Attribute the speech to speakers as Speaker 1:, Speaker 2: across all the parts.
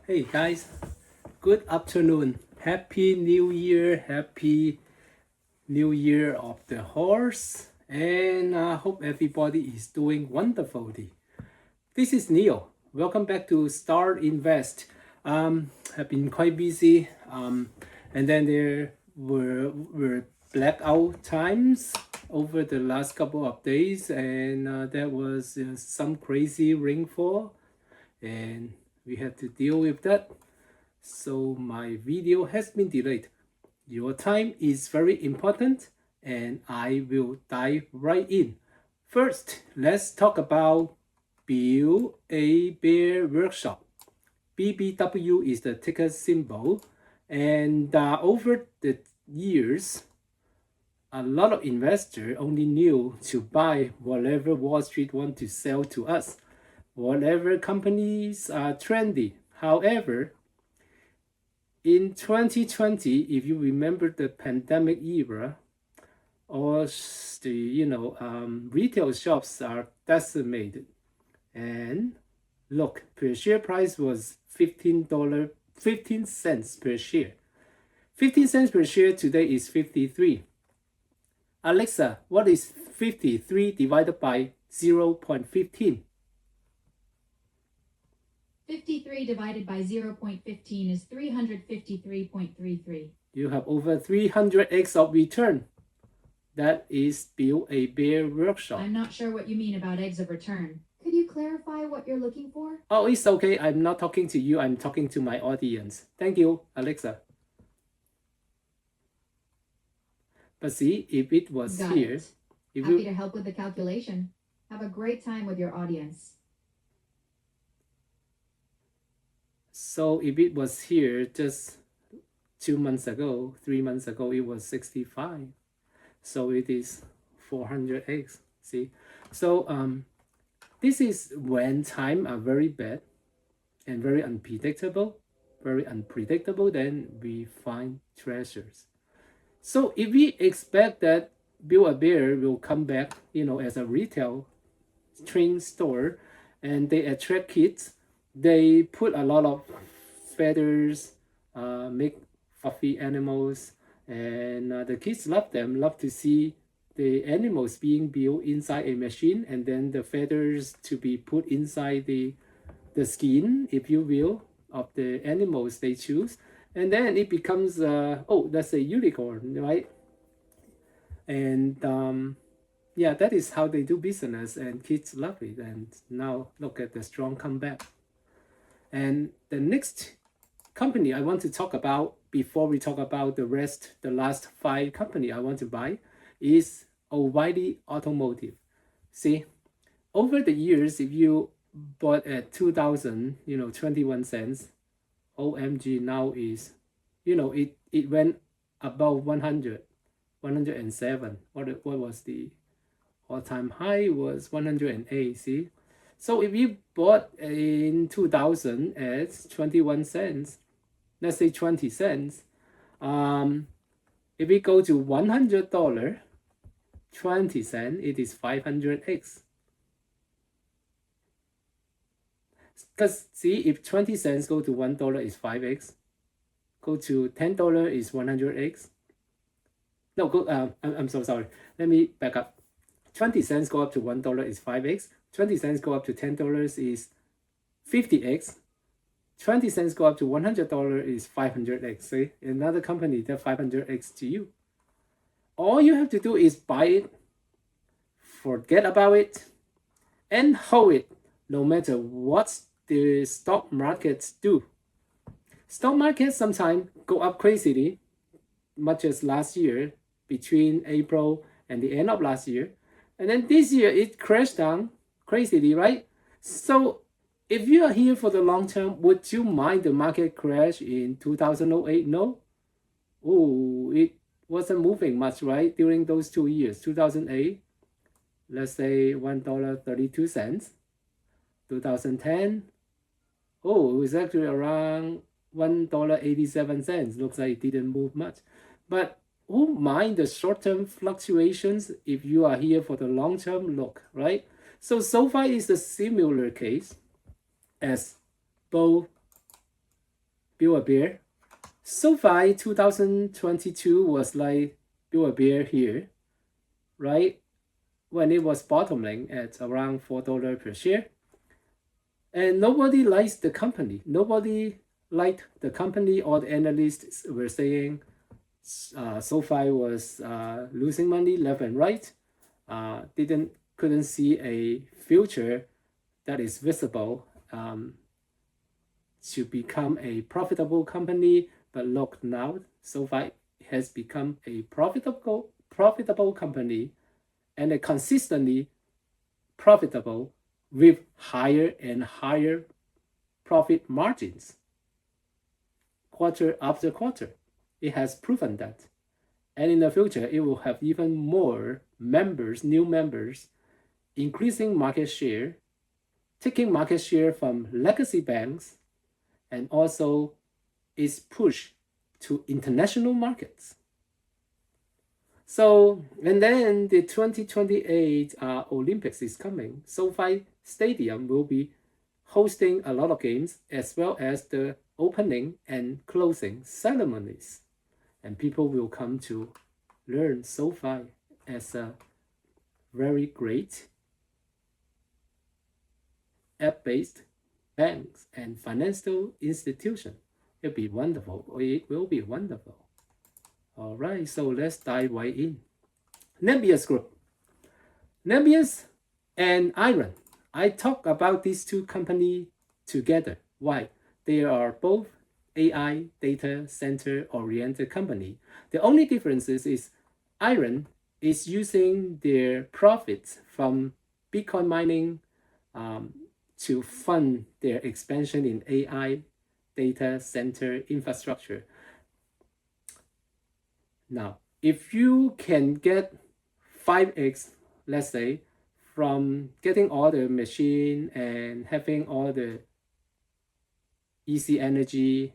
Speaker 1: Hey guys, good afternoon. Happy New Year. Happy New Year of the Horse. And I hope everybody is doing wonderfully. This is Neil. Welcome back to Start Invest. Have been quite busy. And then there were blackout times over the last couple of days, and there was some crazy rainfall, and we had to deal with that. So my video has been delayed. Your time is very important, and I will dive right in. First, let's talk about Build a Bear Workshop. BBW is the ticker symbol, and over the years, a lot of investors only knew to buy whatever Wall Street want to sell to us, whatever companies are trendy. However, in 2020, if you remember the pandemic era, all the retail shops are decimated, and look, per share price was $15 per share. 15 cents per share today is 53. Alexa, what is 53 divided by 0.15?
Speaker 2: 53 divided by 0.15 is 353.33.
Speaker 1: You have over 300x of return. That is Build a Bear Workshop.
Speaker 2: I'm not sure what you mean about eggs of return. Could you clarify what you're looking for?
Speaker 1: Oh, it's okay. I'm not talking to you. I'm talking to my audience. Thank you, Alexa. But see, if it was
Speaker 2: Got
Speaker 1: here,
Speaker 2: it.
Speaker 1: if
Speaker 2: Happy
Speaker 1: you,
Speaker 2: to help with the calculation. Have a great time with your audience.
Speaker 1: so if it was here just 2 months ago, 3 months ago, it was 65. So it is 400x. See, so this is when time are very bad and very unpredictable, then we find treasures. So if we expect that Build a Bear will come back, as a retail train store, and they attract kids, they put a lot of feathers, make fluffy animals, and the kids love them, love to see the animals being built inside a machine, and then the feathers to be put inside the skin, if you will, of the animals they choose, and then it becomes that's a unicorn, right? And yeah, that is how they do business, and kids love it. And now look at the strong comeback. And the next company I want to talk about before we talk about the last 5 company I want to buy is O'Reilly Automotive. See, over the years, if you bought at 2000, 21 cents, OMG, now is, it went above 100, 107. What was the all-time high? Was 108. See, so if you bought in 2000 at 21 cents, let's say 20 cents, if we go to $100, 20 cents, it is 500x. Because see, if 20 cents go to $1 is 5x, go to $10 is 100x. No, I'm so sorry. Let me back up. 20 cents go up to $1 is 5x. 20 cents go up to $10 is 50x. 20 cents go up to $100 is 500x. See, another company that 500x to you. All you have to do is buy it, forget about it, and hold it, no matter what the stock markets do. Stock markets sometimes go up crazily, much as last year, between April and the end of last year. And then this year, it crashed down crazily, right? So if you are here for the long term, would you mind the market crash in 2008? No. Oh, it wasn't moving much, right? During those 2 years, 2008, let's say $1.32. 2010, oh, it was actually around $1.87. Looks like it didn't move much. But who mind the short-term fluctuations if you are here for the long-term look, right? So far is a similar case as both Build-A-Bear. SoFi 2022 was like Build-A-Bear here, right? When it was bottoming at around $4 per share. And nobody likes the company. Nobody liked the company. All the analysts were saying SoFi was losing money left and right. Couldn't see a future that is visible to become a profitable company. But look now, SoFi has become a profitable company and a consistently profitable with higher and higher profit margins quarter after quarter. It has proven that. And in the future, it will have even more members, new members, increasing market share, taking market share from legacy banks, and also its push to international markets. So, and then the 2028 Olympics is coming. SoFi Stadium will be hosting a lot of games as well as the opening and closing ceremonies. And people will come to learn SoFi as a very great app-based banks and financial institution. It'll be wonderful. It will be wonderful. All right, so let's dive right in. Nebius Group. Nebius and Iron. I talk about these two companies together. Why? They are both AI data center oriented company. The only difference is Iron is using their profits from Bitcoin mining to fund their expansion in AI data center infrastructure. Now, if you can get 5x, let's say, from getting all the machine and having all the easy energy,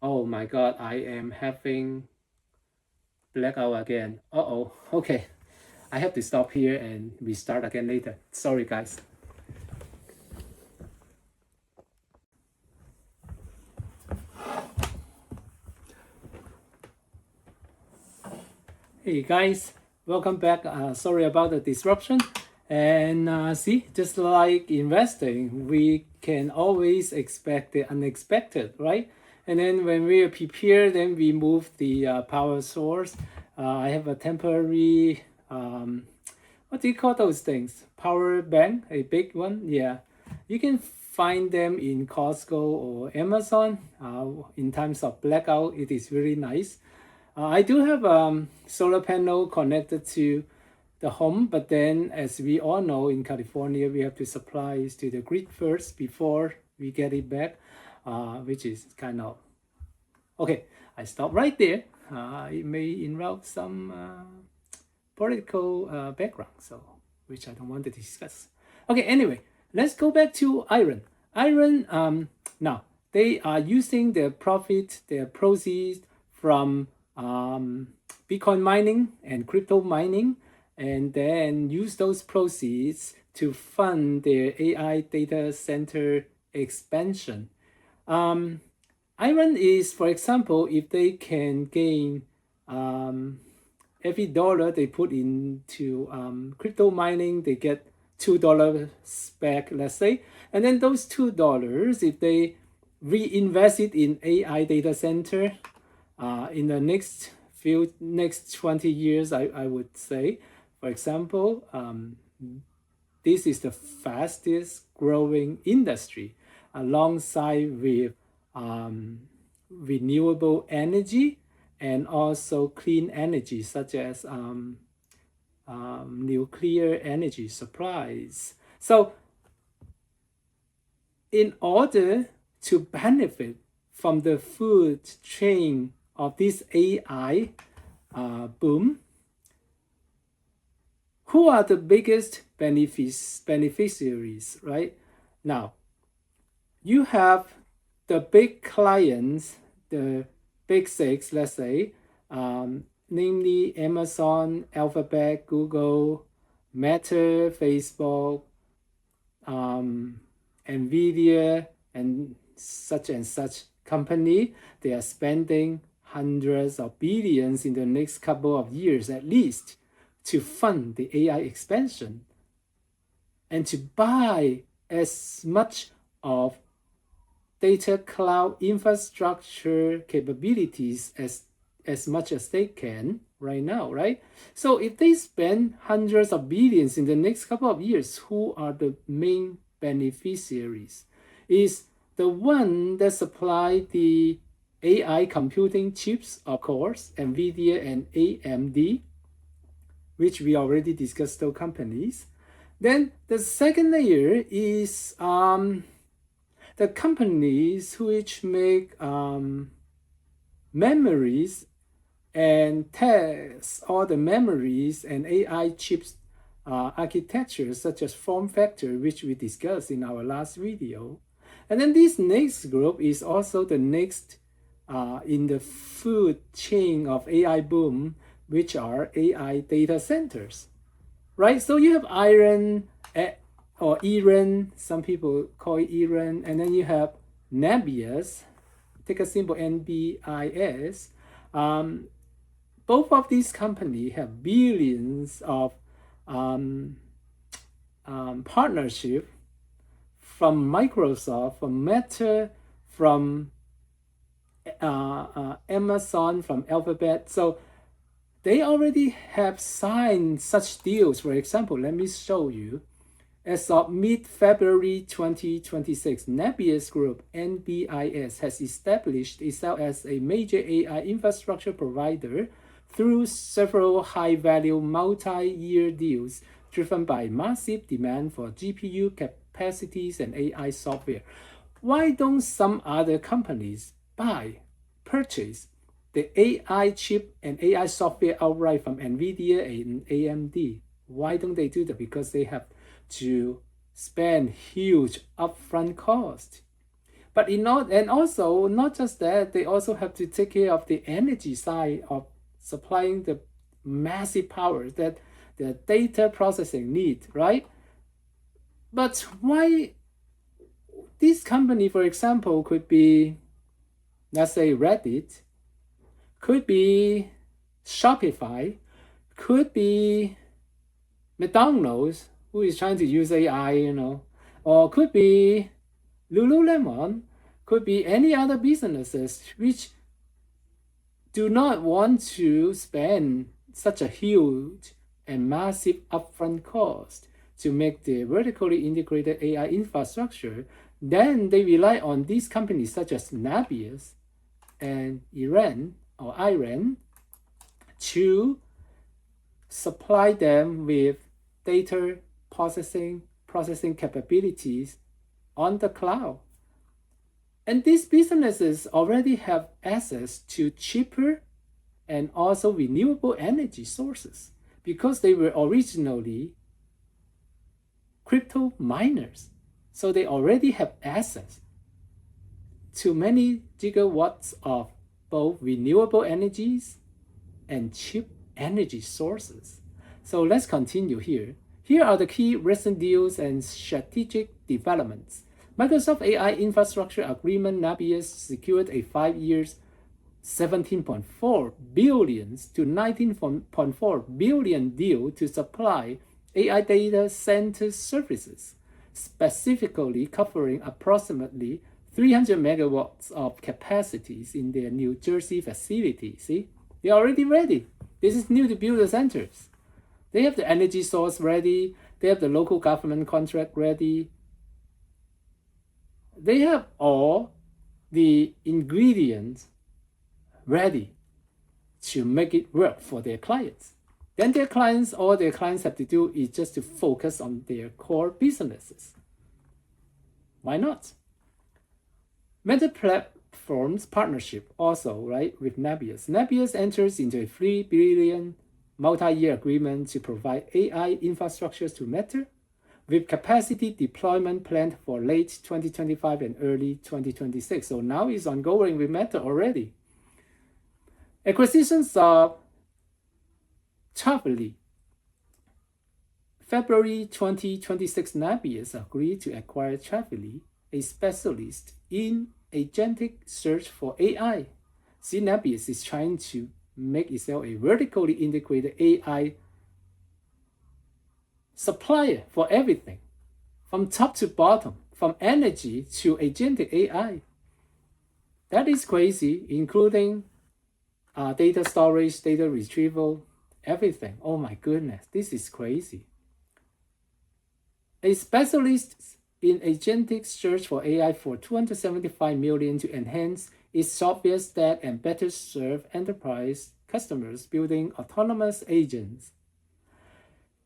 Speaker 1: oh my god, I am having blackout again. Uh-oh, okay. I have to stop here and restart again later. Sorry, guys. Hey guys, welcome back. Sorry about the disruption. And see, just like investing, we can always expect the unexpected, right? And then when we are prepared, then we move the power source. I have a temporary, what do you call those things? Power bank, a big one. Yeah, you can find them in Costco or Amazon. In times of blackout, it is really nice. I do have solar panel connected to the home, but then as we all know, in California, we have to supply to the grid first before we get it back, which is kind of okay. I stop right there. It may involve some political background, so which I don't want to discuss. Okay, anyway, let's go back to Iron. Iron, now they are using their profit, their proceeds from Bitcoin mining and crypto mining, and then use those proceeds to fund their AI data center expansion. Iron is, for example, if they can gain every dollar they put into crypto mining, they get $2 back, let's say. And then those $2, if they reinvest it in AI data center, in the next 20 years, I would say, for example, this is the fastest growing industry alongside with renewable energy and also clean energy such as nuclear energy supplies. So in order to benefit from the food chain of this AI boom, who are the biggest beneficiaries, right? Now, you have the big clients, the big six, let's say, namely Amazon, Alphabet, Google, Meta, Facebook, Nvidia, and such company, they are spending hundreds of billions in the next couple of years at least to fund the AI expansion and to buy as much of data cloud infrastructure capabilities as much as they can right now, right? So if they spend hundreds of billions in the next couple of years, who are the main beneficiaries? Is the one that supply the AI computing chips, of course, NVIDIA and AMD, which we already discussed those companies. Then the second layer is the companies which make memories and test all the memories and AI chips architectures such as form factor, which we discussed in our last video. And then this next group is also the next in the food chain of AI boom, which are AI data centers, right? So you have iron or Iran, some people call it Iran, and then you have Nebius, take a symbol NBIS. Both of these companies have billions of partnership from Microsoft, from Meta, from Amazon, from Alphabet. So they already have signed such deals. For example, let me show you. As of mid-February 2026, Nebius Group, NBIS, has established itself as a major AI infrastructure provider through several high-value multi-year deals driven by massive demand for GPU capacities and AI software. Why don't some other companies purchase the AI chip and AI software outright from NVIDIA and AMD? Why don't they do that? Because they have to spend huge upfront cost. But and also not just that, they also have to take care of the energy side of supplying the massive power that the data processing need, right? But why this company, for example, could be, let's say, Reddit, could be Shopify, could be McDonald's, who is trying to use AI, or could be Lululemon, could be any other businesses which do not want to spend such a huge and massive upfront cost to make the vertically integrated AI infrastructure. Then they rely on these companies such as Nebius and Iran to supply them with data processing capabilities on the cloud. And these businesses already have access to cheaper and also renewable energy sources because they were originally crypto miners. So they already have access to many gigawatts of both renewable energies and cheap energy sources. So let's continue here. Here are the key recent deals and strategic developments. Microsoft AI Infrastructure Agreement Nebius secured a 5 years $17.4 billion to $19.4 billion deal to supply AI data center services, specifically covering approximately 300 megawatts of capacities in their New Jersey facility. See, they're already ready. This is new to build the centers. They have the energy source ready. They have the local government contract ready. They have all the ingredients ready to make it work for their clients. Then all their clients have to do is just to focus on their core businesses. Why not? Meta Platforms partnership also, right, with Nebius. Nebius enters into a $3 billion multi-year agreement to provide AI infrastructures to Meta, with capacity deployment planned for late 2025 and early 2026. So now it's ongoing with Meta already. Acquisitions of Travely. February 2026, Nebius agreed to acquire Travely, a specialist in agentic search for AI. See, Nebius is trying to make itself a vertically integrated AI supplier for everything, from top to bottom, from energy to agentic AI. That is crazy, including data storage, data retrieval, everything. Oh my goodness, this is crazy. A specialist in agentic search for AI for $275 million to enhance its software stack and better serve enterprise customers building autonomous agents.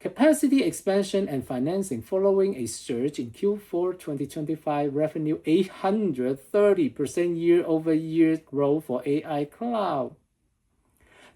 Speaker 1: Capacity expansion and financing following a surge in Q4 2025 revenue 830% year-over-year growth for AI cloud.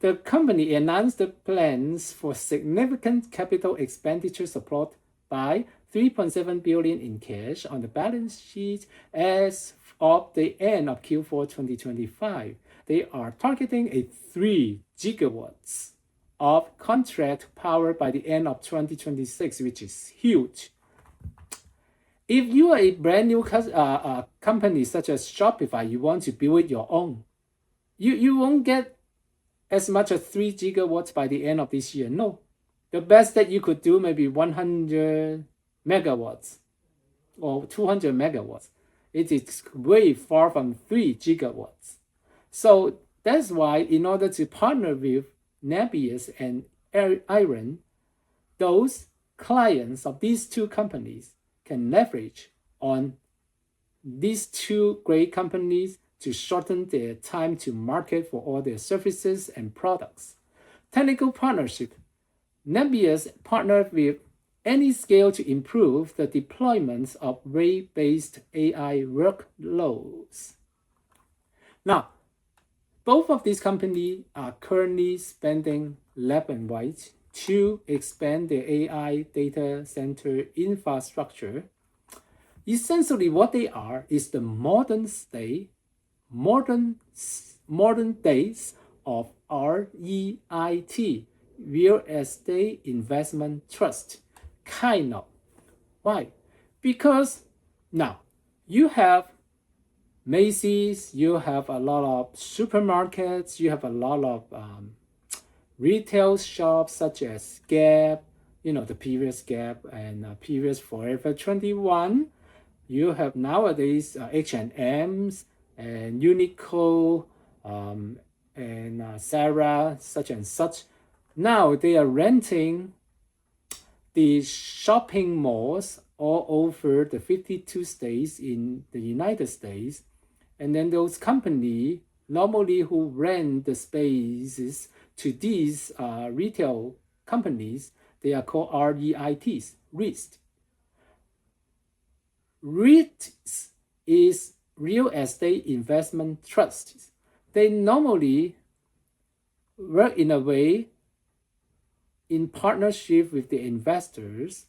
Speaker 1: The company announced the plans for significant capital expenditure support by $3.7 billion in cash on the balance sheet as of the end of Q4 2025. They are targeting a 3 gigawatts of contract power by the end of 2026, which is huge. If you are a brand new company such as Shopify, you want to build it your own, you won't get as much as 3 gigawatts by the end of this year. No. The best that you could do maybe 100 megawatts or 200 megawatts. It is way far from 3 gigawatts. So that's why in order to partner with Nebius and Iron, those clients of these two companies can leverage on these two great companies to shorten their time to market for all their services and products. Technical partnership. Nebius partnered with AnyScale to improve the deployments of ray-based AI workloads. Now, both of these companies are currently spending left and right to expand their AI data center infrastructure. Essentially, what they are is the modern days of REIT, Real Estate Investment Trust, kind of. Why? Because now you have Macy's, you have a lot of supermarkets, you have a lot of retail shops such as Gap, the previous Gap and previous Forever 21. You have nowadays H&M's and Uniqlo and Sarah, such and such. Now they are renting the shopping malls all over the 52 states in the United States. And then those companies normally who rent the spaces to these retail companies, they are called REITs, REITs. REITs is Real Estate Investment Trusts. They normally work in a way in partnership with the investors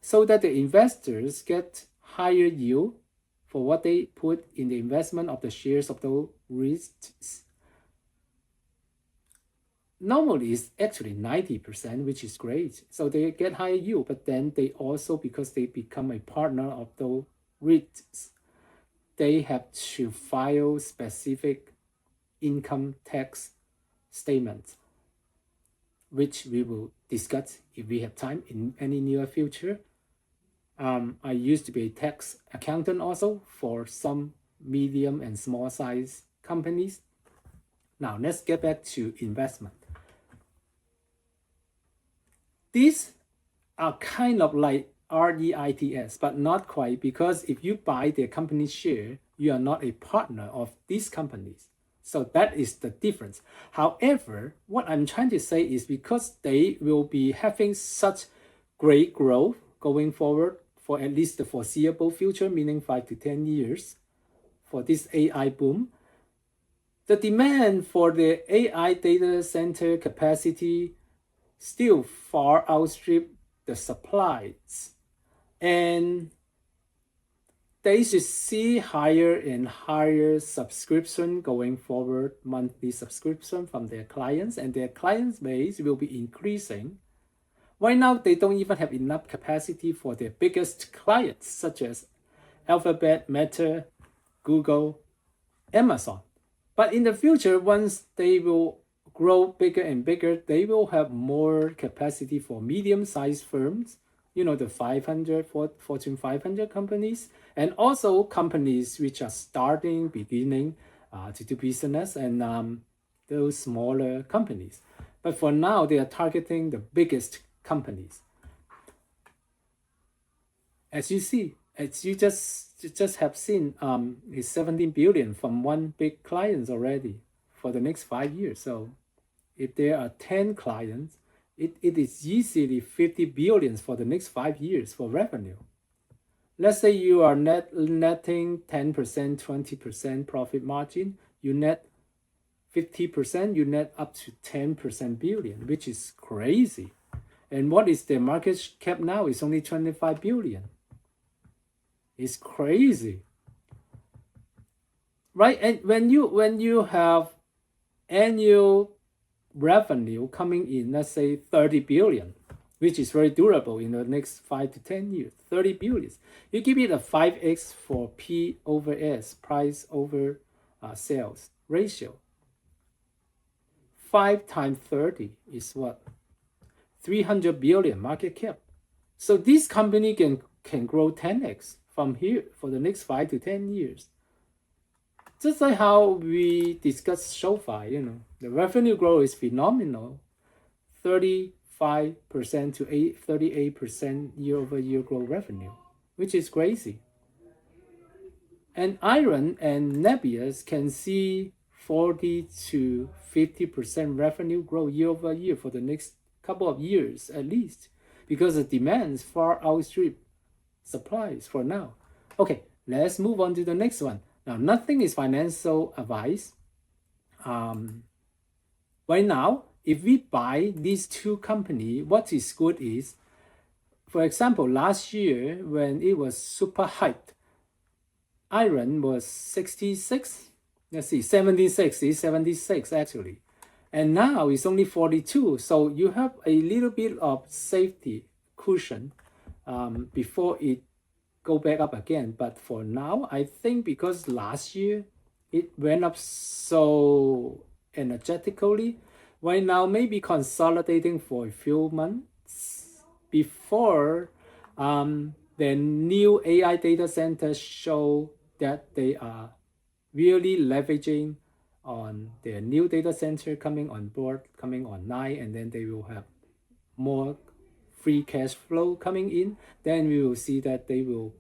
Speaker 1: so that the investors get higher yield for what they put in the investment of the shares of those REITs. Normally it's actually 90%, which is great. So they get higher yield, but then they also, because they become a partner of those REITs, they have to file specific income tax statements, which we will discuss if we have time in any near future. I used to be a tax accountant also for some medium and small size companies. Now let's get back to investment. These are kind of like REITs, but not quite, because if you buy their company share, you are not a partner of these companies. So that is the difference. However, what I'm trying to say is because they will be having such great growth going forward for at least the foreseeable future, meaning 5 to 10 years, for this AI boom, the demand for the AI data center capacity still far outstrip the supplies. And they should see higher and higher subscription going forward, monthly subscription from their clients, and their client base will be increasing. Right now, they don't even have enough capacity for their biggest clients, such as Alphabet, Meta, Google, Amazon. But in the future, once they will grow bigger and bigger, they will have more capacity for medium-sized firms, the 500, Fortune 500 companies, and also companies which are beginning to do business, and those smaller companies. But for now, they are targeting the biggest companies. As you see, as you just have seen, is 17 billion from one big client already for the next 5 years. So if there are 10 clients, it is easily 50 billion for the next 5 years for revenue. Let's say you are netting 10%, 20% profit margin, you net 50%, you net up to 10% billion, which is crazy. And what is the market cap now? It's only 25 billion. It's crazy, right? And when you have annual revenue coming in, let's say 30 billion, which is very durable in the next 5 to 10 years, 30 billion, you give it a 5x for P over S, price over sales ratio. 5 times 30 is what? 300 billion market cap. So this company can grow 10x from here for the next 5 to 10 years. Just like how we discussed so far, the revenue growth is phenomenal. 35% to 38% year-over-year growth revenue, which is crazy. And Iron and Nebius can see 40 to 50% revenue growth year-over-year for the next couple of years at least, because the demands far outstrip supplies for now. Okay, let's move on to the next one. Now, nothing is financial advice. Right now, if we buy these two companies, what is good is, for example, last year when it was super hyped, Iron was 66. Let's see, 76 is 76 actually. And now it's only 42. So you have a little bit of safety cushion before it go back up again. But for now, I think because last year it went up so energetically, right now maybe consolidating for a few months before the new AI data centers show that they are really leveraging on their new data center coming on board, coming online, and then they will have more free cash flow coming in, then we will see that they will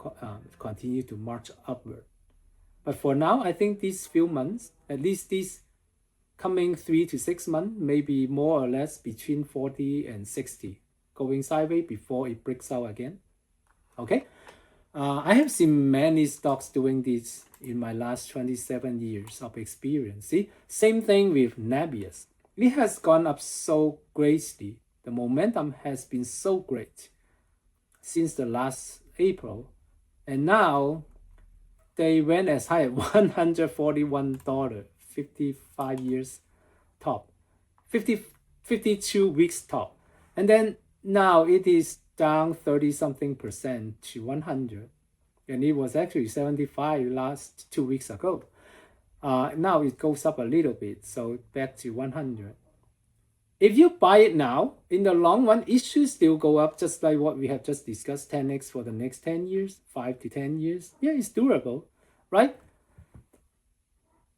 Speaker 1: continue to march upward. But for now, I think these few months, at least these coming 3 to 6 months, maybe more or less between 40 and 60, going sideways before it breaks out again. Okay, I have seen many stocks doing this in my last 27 years of experience. See, same thing with Nebius. It has gone up so greatly. The momentum has been so great since the last April, and now they went as high as $141, 55 years top, 52 weeks top, and then now it is down 30-something% to 100, and it was actually 75 last 2 weeks ago. Now it goes up a little bit, so back to 100. If you buy it now, in the long run, it should still go up, just like what we have just discussed, 10x for the next 10 years, 5 to 10 years. Yeah, it's durable, right?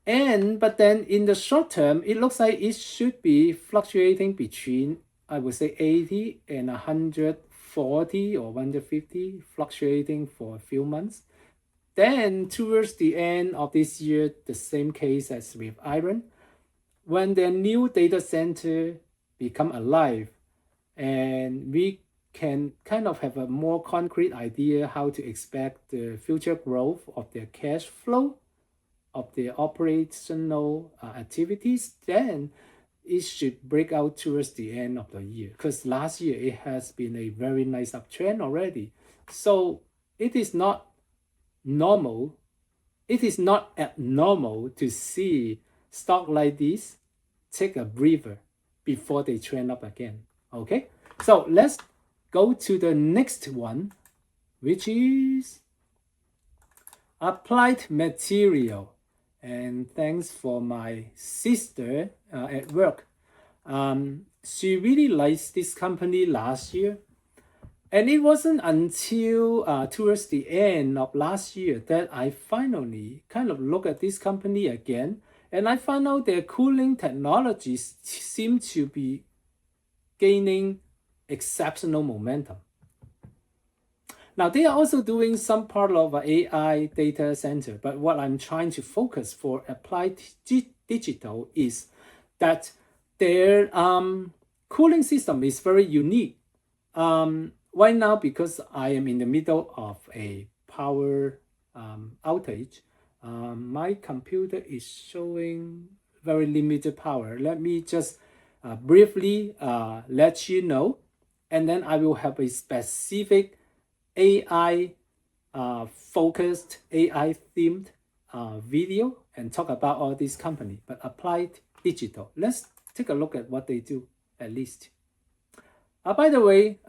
Speaker 1: But then in the short term, it looks like it should be fluctuating between, I would say, 80 and 140 or 150, fluctuating for a few months. Then towards the end of this year, the same case as with Iron, when the new data center become alive, and we can kind of have a more concrete idea how to expect the future growth of their cash flow, of their operational activities, then it should break out towards the end of the year. Because last year it has been a very nice uptrend already. So it is not normal. It is not abnormal to see stock like this take a breather before they trend up again. Okay, so let's go to the next one, which is Applied Material. And thanks for my sister at work. She really likes this company last year. And it wasn't until towards the end of last year that I finally kind of look at this company again, and I found out their cooling technologies seem to be gaining exceptional momentum. Now they are also doing some part of AI data center, but what I'm trying to focus for Applied Digital is that their cooling system is very unique. Right now, because I am in the middle of a power outage, my computer is showing very limited power. Let me just briefly let you know, and then I will have a specific AI focused, AI themed video and talk about all these companies. But Applied Digital, let's take a look at what they do at least. By the way,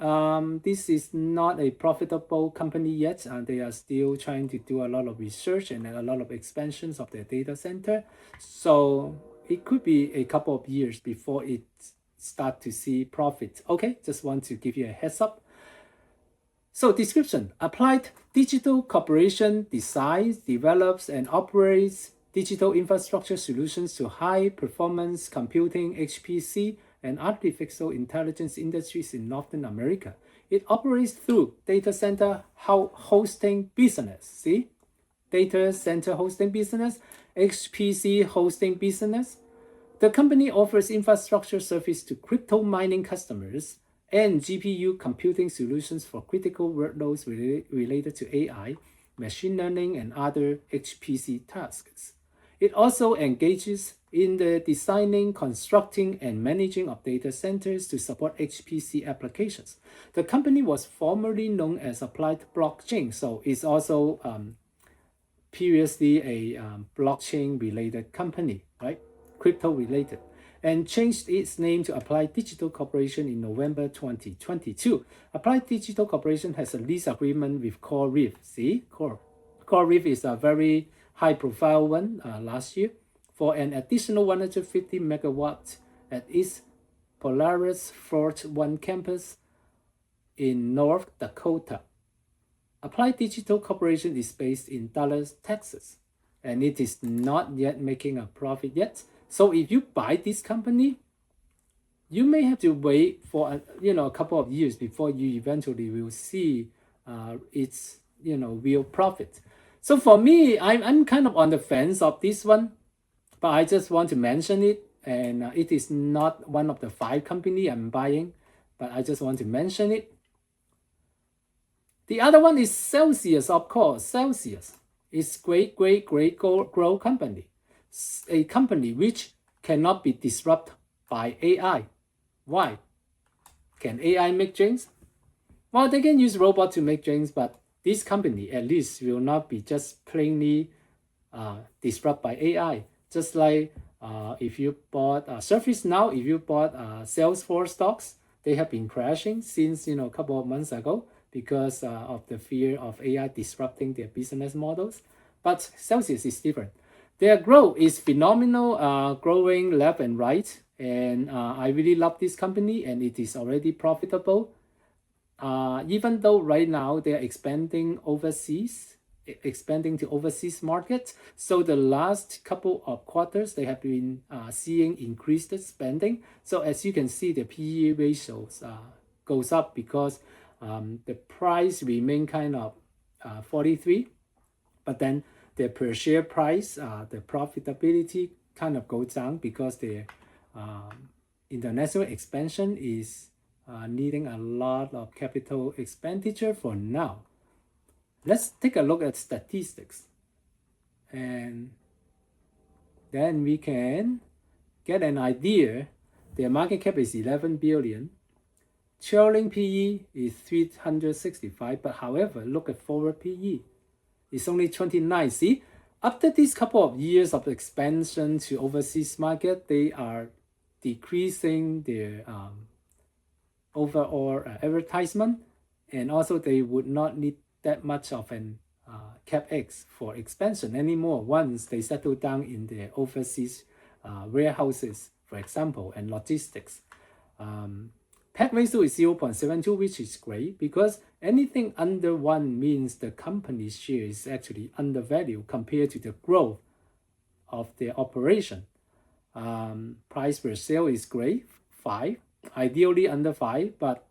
Speaker 1: this is not a profitable company yet. They are still trying to do a lot of research and a lot of expansions of their data center. So it could be a couple of years before it start to see profit. Okay, just want to give you a heads up. So description: Applied Digital Corporation designs, develops, and operates digital infrastructure solutions to high-performance computing, HPC, and artificial intelligence industries in Northern America. It operates through data center hosting business. See? Data center hosting business, HPC hosting business. The company offers infrastructure service to crypto mining customers and GPU computing solutions for critical workloads related to AI, machine learning, and other HPC tasks. It also engages in the designing, constructing, and managing of data centers to support HPC applications. The company was formerly known as Applied Blockchain, so it's also previously a blockchain-related company, right? Crypto-related, and changed its name to Applied Digital Corporation in November 2022. Applied Digital Corporation has a lease agreement with CoreWeave. See, CoreWeave is a very high-profile one last year for an additional 150 megawatts at its Polaris Fort 1 campus in North Dakota. Applied Digital Corporation is based in Dallas, Texas, and it is not yet making a profit yet. So if you buy this company, you may have to wait for a couple of years before you eventually will see its real profit. So for me, I'm kind of on the fence of this one, but I just want to mention it, and it is not one of the 5 company I'm buying, but I just want to mention it. The other one is Celsius, of course. Celsius is great growth company, a company which cannot be disrupted by AI. Why? Can AI make drinks? Well, they can use robot to make drinks, but this company at least will not be just plainly disrupted by AI. Just like if you bought Surface now, if you bought Salesforce stocks, they have been crashing since a couple of months ago because of the fear of AI disrupting their business models. But Celsius is different. Their growth is phenomenal, growing left and right, and I really love this company, and it is already profitable. Even though right now they're expanding to overseas markets. So the last couple of quarters, they have been seeing increased spending. So as you can see, the PE ratios goes up because the price remain kind of 43, but then the per share price, the profitability kind of goes down because the international expansion is needing a lot of capital expenditure for now. Let's take a look at statistics, and then we can get an idea. Their market cap is 11 billion. Trailing PE is 365, but however, look at forward PE. It's only 29. See, after these couple of years of expansion to overseas market, they are decreasing their overall advertisement, and also they would not need that much of an CapEx for expansion anymore once they settle down in their overseas warehouses, for example, and logistics. PEG ratio is 0.72, which is great because anything under 1 means the company's share is actually undervalued compared to the growth of their operation. Price per sale is great, 5, ideally under 5, but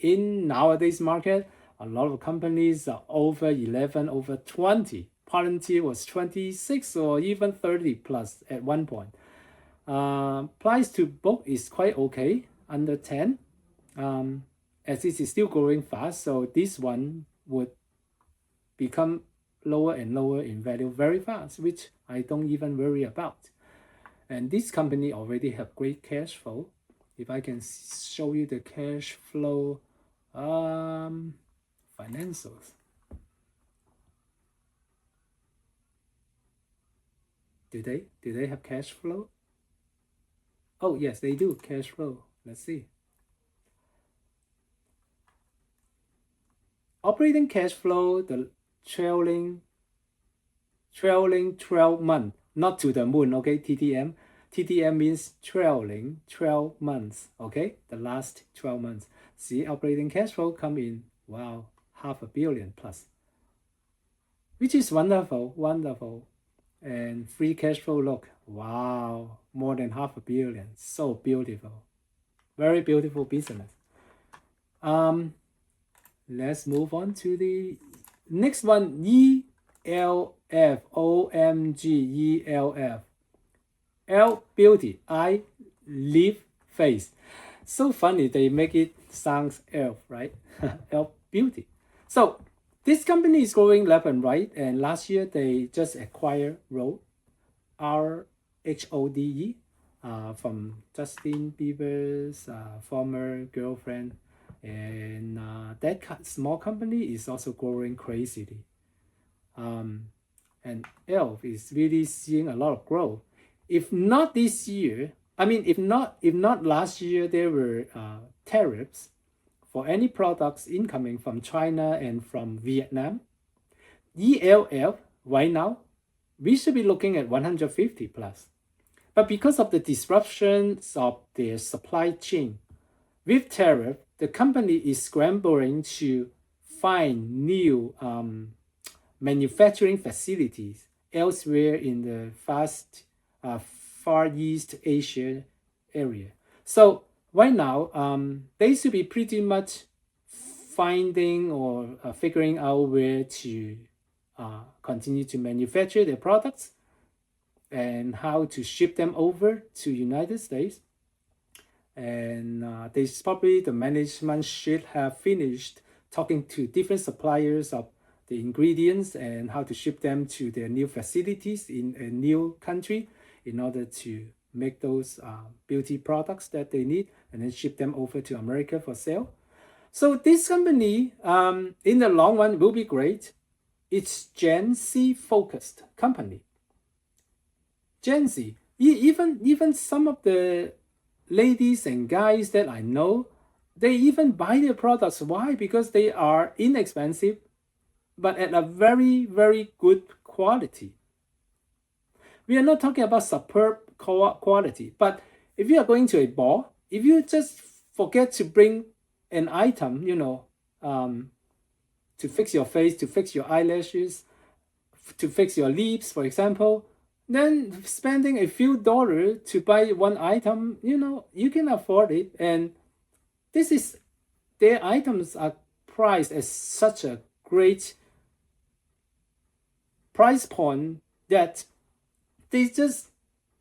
Speaker 1: in nowadays market, a lot of companies are over 11, over 20. Palantir was 26 or even 30 plus at one point. Price to book is quite okay, under 10. As it is still growing fast, so this one would become lower and lower in value very fast, which I don't even worry about. And this company already have great cash flow. If I can show you the cash flow financials. Do they have cash flow? Oh yes, they do cash flow. Let's see. Operating cash flow, the trailing 12 month, not to the moon, okay, TTM. TTM means trailing 12 months, okay, the last 12 months. See, operating cash flow come in, wow, $500 million plus, which is wonderful, wonderful. And free cash flow, look, wow, more than $500 million, so beautiful, very beautiful business. Let's move on to the next one, ELF, OMG, ELF. L, beauty, I, live, face. So funny, they make it sounds elf, right? Elf, beauty. So this company is growing left and right, and last year they just acquired Rhode, RHODE, from Justin Bieber's former girlfriend, and that small company is also growing crazily. And ELF is really seeing a lot of growth. If not this year, I mean, if not last year, there were tariffs for any products incoming from China and from Vietnam. ELF right now, we should be looking at 150 plus. But because of the disruptions of their supply chain, with tariff, the company is scrambling to find new manufacturing facilities elsewhere in the Far East Asia area. So right now, they should be pretty much finding or figuring out where to continue to manufacture their products and how to ship them over to United States. And the management should have finished talking to different suppliers of the ingredients and how to ship them to their new facilities in a new country in order to make those beauty products that they need and then ship them over to America for sale. So this company, in the long run, will be great. It's Gen Z focused company. Gen Z, even some of the ladies and guys that I know, they even buy their products. Why? Because they are inexpensive, but at a very, very good quality. We are not talking about superb quality, but if you are going to a ball, if you just forget to bring an item, to fix your face, to fix your eyelashes, to fix your lips, for example, then spending a few dollars to buy one item, you can afford it. And their items are priced at such a great price point that they just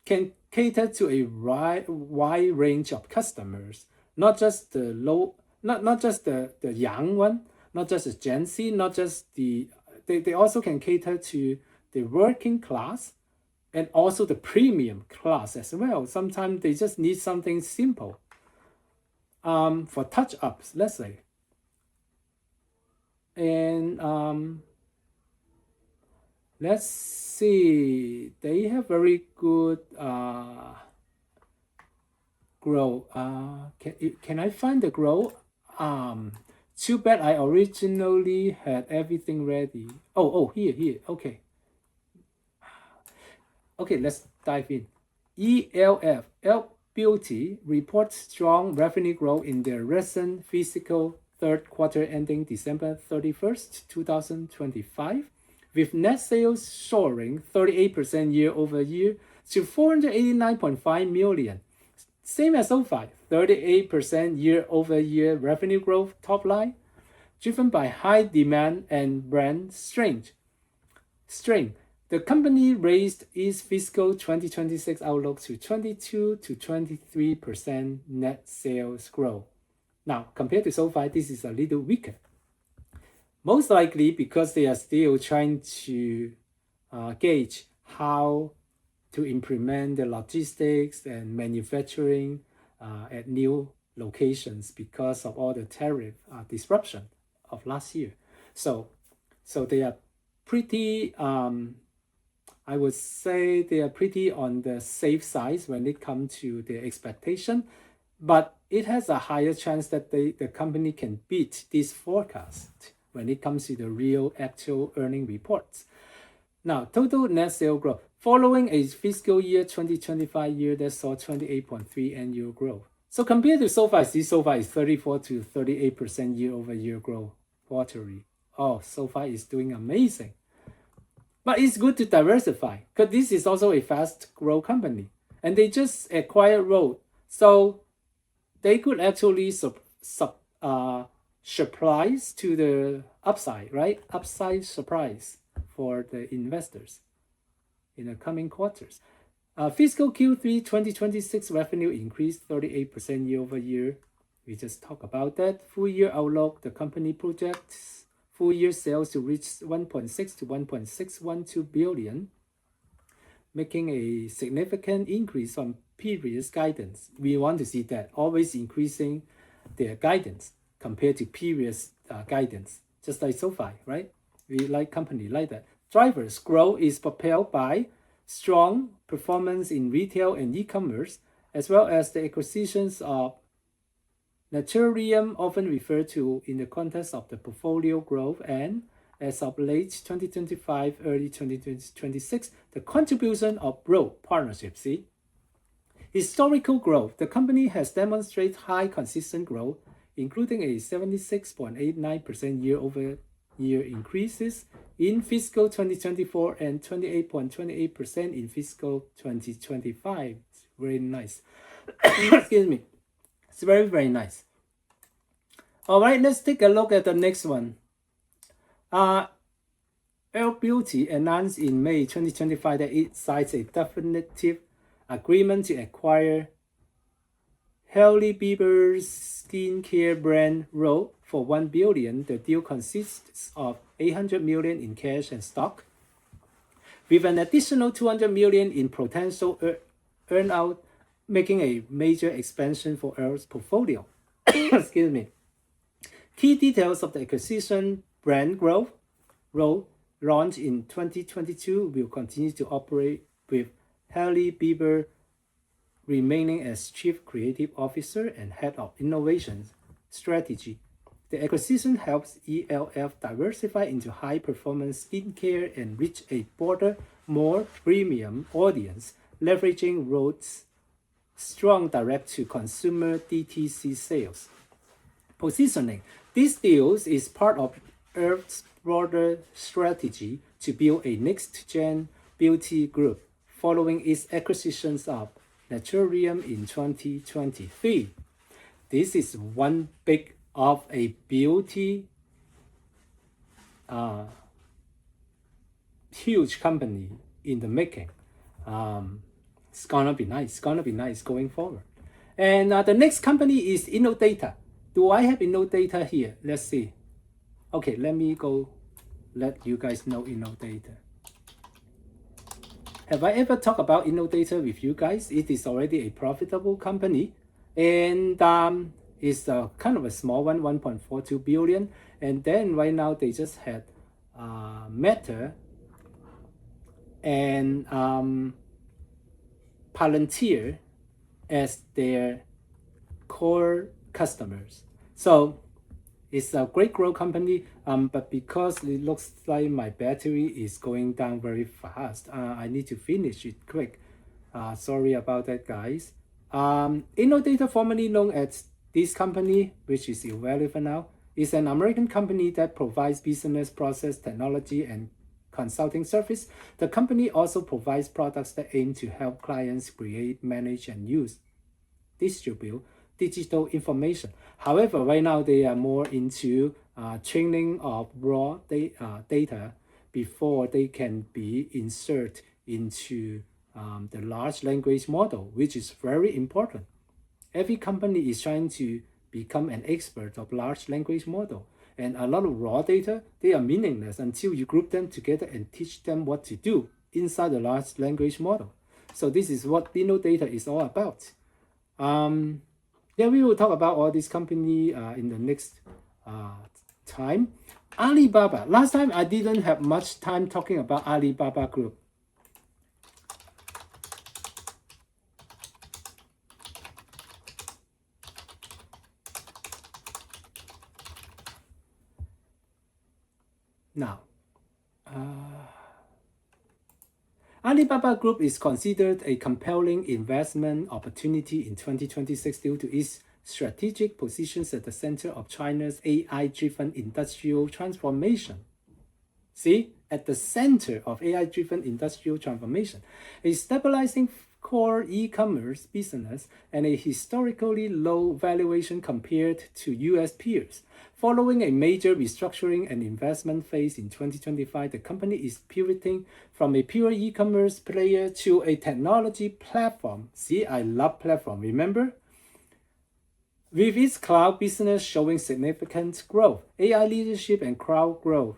Speaker 1: can cater to a wide range of customers, not just the not just the young one, not just the Gen Z, not just they also can cater to the working class and also the premium class as well. Sometimes they just need something simple for touch-ups, let's say. And let's see, they have very good growth. Can I find the growth? Too bad I originally had everything ready. Here. Okay, let's dive in. Elf Beauty reports strong revenue growth in their recent fiscal third quarter ending December 31st, 2025, with net sales soaring 38% year over year to 489.5 million. Same as SoFi, 38% year over year revenue growth top line, driven by high demand and brand strength. The company raised its fiscal 2026 outlook to 22 to 23% net sales growth. Now, compared to SoFi, this is a little weaker. Most likely because they are still trying to gauge how to implement the logistics and manufacturing at new locations because of all the tariff disruption of last year. So they are pretty, I would say they are pretty on the safe side when it comes to their expectation, but it has a higher chance that the company can beat this forecast when it comes to the real actual earning reports. Now, total net sales growth. Following a fiscal year 2025 year that saw 28.3 annual growth. So compared to SoFi, SoFi is 34 to 38% year over year growth quarterly. Oh, SoFi is doing amazing. But it's good to diversify because this is also a fast growth company. And they just acquired Road. So they could actually surprise to the upside, right? Upside surprise for the investors in the coming quarters. Fiscal Q3 2026 revenue increased 38% year over year. We just talked about that. Full year outlook, the company projects full year sales to reach 1.6 to 1.612 billion, making a significant increase from previous guidance. We want to see that, always increasing their guidance compared to previous guidance, just like SoFi, right? We like company like that. Drivers growth is propelled by strong performance in retail and e-commerce, as well as the acquisitions of Naturium, often referred to in the context of the portfolio growth, and as of late 2025, early 2026, the contribution of Road partnerships. Historical growth. The company has demonstrated high consistent growth, including a 76.89% year-over-year increases in fiscal 2024 and 28.28% in fiscal 2025. It's very nice. Excuse me. It's very, very nice. All right, let's take a look at the next one. Elf Beauty announced in May 2025 that it signs a definitive agreement to acquire Hailey Bieber's skincare brand Road for $1 billion. The deal consists of $800 million in cash and stock, with an additional $200 million in potential earnout, making a major expansion for Elf's portfolio. Excuse me. Key details of the acquisition: brand growth. Road, launched in 2022, will continue to operate with Hailey Bieber remaining as Chief Creative Officer and Head of Innovation Strategy. The acquisition helps ELF diversify into high-performance skincare and reach a broader, more premium audience, leveraging Road's strong direct-to-consumer DTC sales. Positioning. This deal is part of Elf's broader strategy to build a next-gen beauty group following its acquisitions of Naturium in 2023. This is one big of a beauty huge company in the making. It's gonna be nice. It's gonna be nice going forward. And the next company is InnoData. Do I have InnoData here? Let's see. Okay, let me go let you guys know InnoData. Have I ever talked about InnoData with you guys? It is already a profitable company, and it's kind of a small one, 1.42 billion. And then right now they just had Meta and Palantir as their core customers. So It's a great growth company, but because it looks like my battery is going down very fast, I need to finish it quick. Sorry about that, guys. Innodata, formerly known as this company, which is irrelevant now, is an American company that provides business process technology and consulting service. The company also provides products that aim to help clients create, manage, and distribute digital information. However, right now they are more into training of raw data before they can be inserted into the large language model, which is very important. Every company is trying to become an expert of large language model. And a lot of raw data, they are meaningless until you group them together and teach them what to do inside the large language model. So this is what Innodata is all about. Yeah, we will talk about all this company in the next time. Alibaba. Last time I didn't have much time talking about Alibaba Group. Now, Alibaba Group is considered a compelling investment opportunity in 2026 due to its strategic positions at the center of China's AI-driven industrial transformation. See, at the center of AI-driven industrial transformation, a stabilizing core e-commerce business and a historically low valuation compared to US peers. Following a major restructuring and investment phase in 2025, the company is pivoting from a pure e-commerce player to a technology platform. See, I love platform, remember? With its cloud business showing significant growth, AI leadership and cloud growth.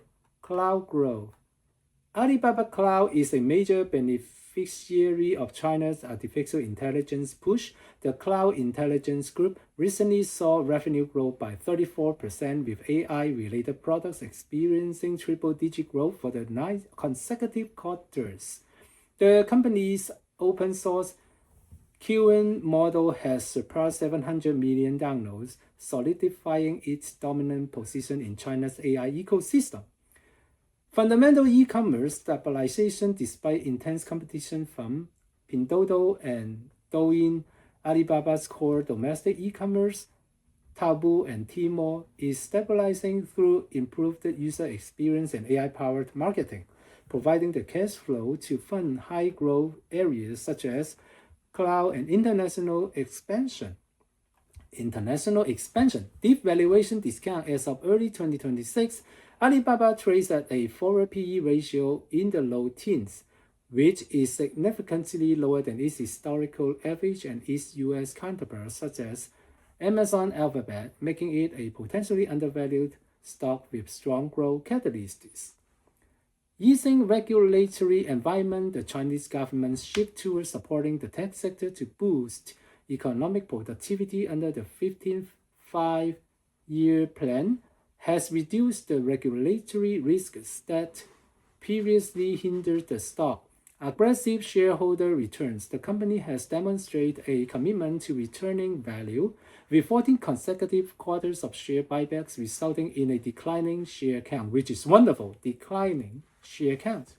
Speaker 1: Alibaba Cloud is a major beneficiary of China's artificial intelligence push. The Cloud Intelligence Group recently saw revenue grow by 34%, with AI-related products experiencing triple-digit growth for the 9 consecutive quarters. The company's open-source Qwen model has surpassed 700 million downloads, solidifying its dominant position in China's AI ecosystem. Fundamental e-commerce stabilization despite intense competition from Pinduoduo and Douyin. Alibaba's core domestic e-commerce, Taobao and Tmall, is stabilizing through improved user experience and AI-powered marketing, providing the cash flow to fund high-growth areas such as cloud and international expansion. Deep valuation discount as of early 2026. Alibaba trades at a forward PE ratio in the low teens, which is significantly lower than its historical average and its US counterparts such as Amazon Alphabet, making it a potentially undervalued stock with strong growth catalysts. Easing regulatory environment, the Chinese government's shift towards supporting the tech sector to boost economic productivity under the 15th five-year plan has reduced the regulatory risks that previously hindered the stock. Aggressive shareholder returns. The company has demonstrated a commitment to returning value, with 14 consecutive quarters of share buybacks resulting in a declining share count, which is wonderful, declining share count.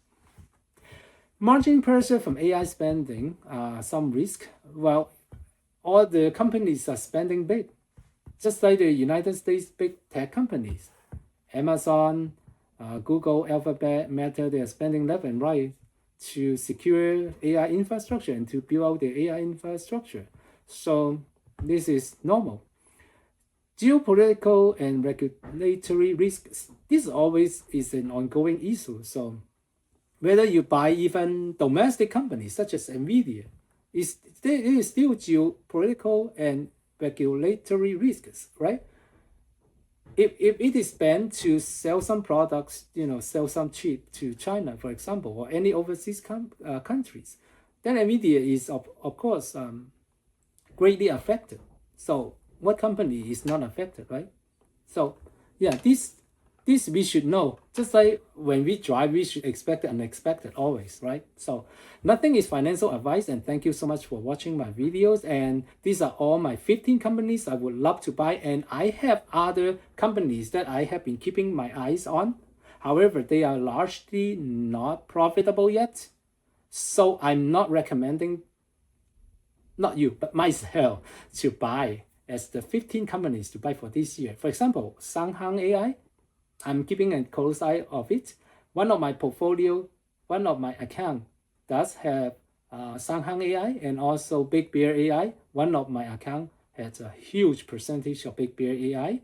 Speaker 1: Margin pressure from AI spending, some risk. Well, all the companies are spending big, just like the United States big tech companies. Amazon, Google, Alphabet, Meta, they are spending left and right to secure AI infrastructure and to build out the AI infrastructure. So this is normal. Geopolitical and regulatory risks. This always is an ongoing issue. So whether you buy even domestic companies such as NVIDIA, there is still geopolitical and regulatory risks, right? If it is banned to sell some products, sell some chip to China, for example, or any overseas countries, then NVIDIA is, of course, greatly affected. So what company is not affected, right? So yeah, this This we should know. Just like when we drive, we should expect the unexpected always, right? So nothing is financial advice, and thank you so much for watching my videos. And these are all my 15 companies I would love to buy, and I have other companies that I have been keeping my eyes on. However, they are largely not profitable yet. So I'm not recommending, not you, but myself, to buy as the 15 companies to buy for this year. For example, Sanghang AI, I'm keeping a close eye of it. One of my portfolio, one of my account does have Sanghang AI and also Big Bear AI. One of my account has a huge percentage of Big Bear AI.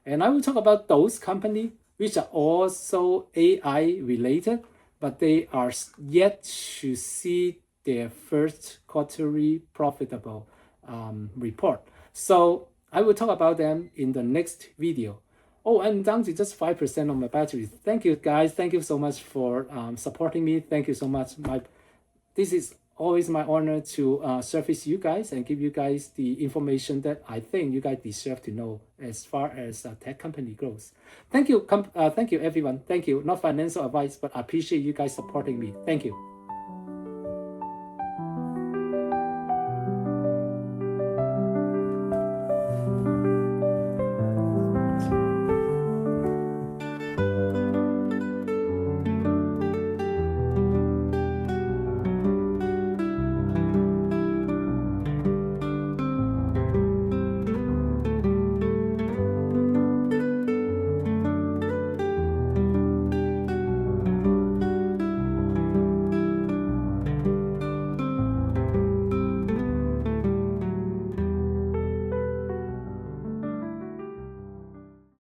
Speaker 1: And I will talk about those companies which are also AI related, but they are yet to see their first quarterly profitable report. So I will talk about them in the next video. Oh, I'm down to just 5% on my battery. Thank you, guys. Thank you so much for supporting me. Thank you so much. This is always my honor to service you guys and give you guys the information that I think you guys deserve to know as far as tech company goes. Thank you, thank you, everyone. Thank you. Not financial advice, but I appreciate you guys supporting me. Thank you.